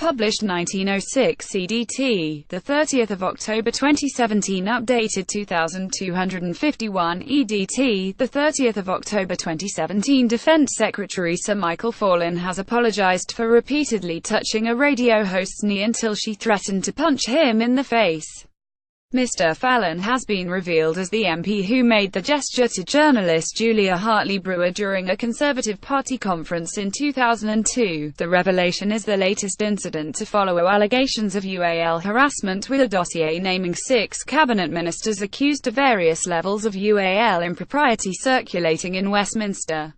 Published 1906 CDT, the 30th of October 2017. Updated 2251 EDT, the 30th of October 2017. Defense Secretary Sir Michael Fallon has apologized for repeatedly touching a radio host's knee until she threatened to punch him in the face. Mr. Fallon has been revealed as the MP who made the gesture to journalist Julia Hartley-Brewer during a Conservative Party conference in 2002. The revelation is the latest incident to follow allegations of UAL harassment, with a dossier naming 6 cabinet ministers accused of various levels of UAL impropriety circulating in Westminster.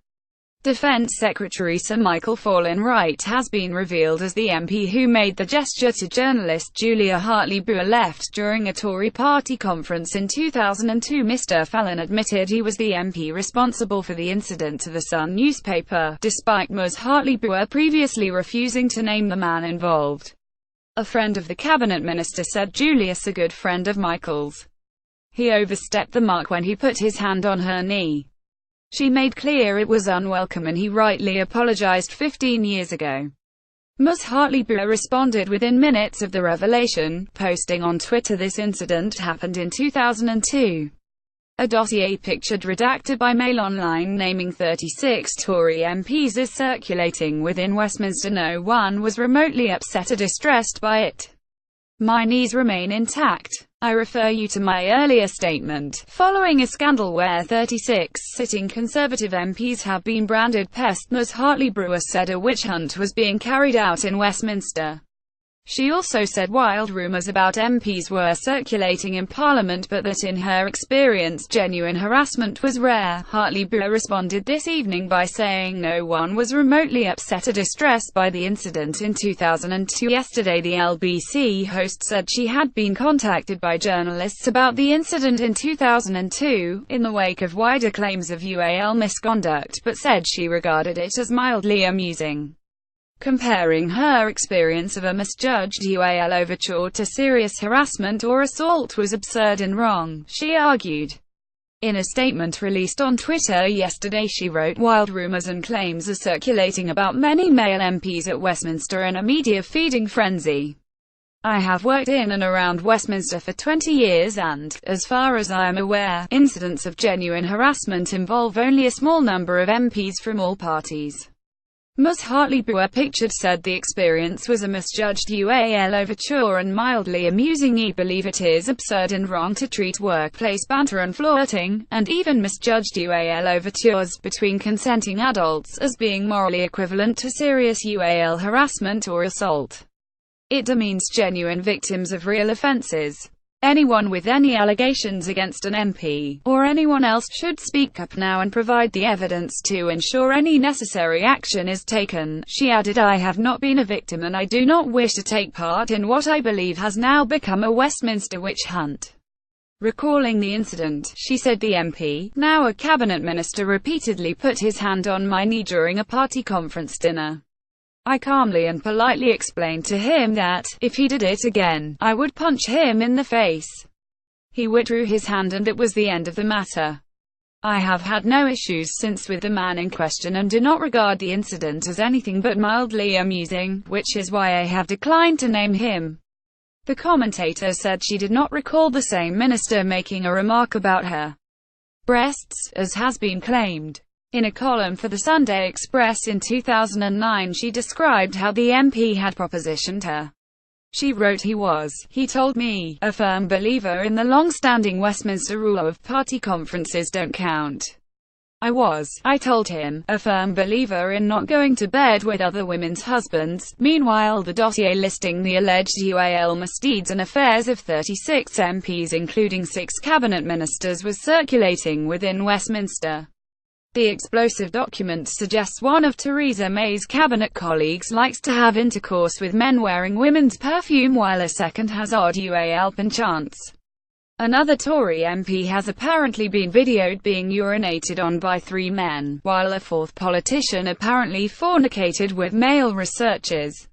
Defense Secretary Sir Michael Fallon has been revealed as the MP who made the gesture to journalist Julia Hartley-Brewer left during a Tory party conference in 2002. Mr. Fallon admitted he was the MP responsible for the incident to the Sun newspaper, despite Ms. Hartley-Brewer previously refusing to name the man involved. A friend of the cabinet minister said Julius, a good friend of Michael's, he overstepped the mark when he put his hand on her knee. She made clear it was unwelcome and he rightly apologized 15 years ago. Ms. Hartley-Brewer responded within minutes of the revelation, posting on Twitter this incident happened in 2002. A dossier pictured redacted by Mail Online naming 36 Tory MPs is circulating within Westminster. No one was remotely upset or distressed by it. My knees remain intact. I refer you to my earlier statement, following a scandal where 36 sitting Conservative MPs have been branded pests. Ms. Hartley-Brewer said a witch hunt was being carried out in Westminster. She also said wild rumours about MPs were circulating in Parliament, but that in her experience genuine harassment was rare. Hartley-Brewer responded this evening by saying no one was remotely upset or distressed by the incident in 2002. Yesterday the LBC host said she had been contacted by journalists about the incident in 2002, in the wake of wider claims of UAL misconduct, but said she regarded it as mildly amusing. Comparing her experience of a misjudged UAL overture to serious harassment or assault was absurd and wrong, she argued. In a statement released on Twitter yesterday she wrote, "Wild rumours and claims are circulating about many male MPs at Westminster in a media-feeding frenzy. I have worked in and around Westminster for 20 years and, as far as I am aware, incidents of genuine harassment involve only a small number of MPs from all parties." Ms. Hartley-Brewer pictured said the experience was a misjudged UAL overture and mildly amusing. I believe it is absurd and wrong to treat workplace banter and flirting, and even misjudged UAL overtures, between consenting adults, as being morally equivalent to serious UAL harassment or assault. It demeans genuine victims of real offences. Anyone with any allegations against an MP, or anyone else, should speak up now and provide the evidence to ensure any necessary action is taken. She added, "I have not been a victim and I do not wish to take part in what I believe has now become a Westminster witch hunt." Recalling the incident, she said the MP, now a cabinet minister, repeatedly put his hand on my knee during a party conference dinner. I calmly and politely explained to him that, if he did it again, I would punch him in the face. He withdrew his hand and it was the end of the matter. I have had no issues since with the man in question and do not regard the incident as anything but mildly amusing, which is why I have declined to name him. The commentator said she did not recall the same minister making a remark about her breasts, as has been claimed. In a column for the Sunday Express in 2009 she described how the MP had propositioned her. She wrote, he told me, a firm believer in the long-standing Westminster rule of party conferences don't count. I told him, a firm believer in not going to bed with other women's husbands." Meanwhile, the dossier listing the alleged UAL misdeeds and affairs of 36 MPs including 6 cabinet ministers was circulating within Westminster. The explosive document suggests one of Theresa May's cabinet colleagues likes to have intercourse with men wearing women's perfume, while a second has odd UAL penchants. Another Tory MP has apparently been videoed being urinated on by 3 men, while a fourth politician apparently fornicated with male researchers.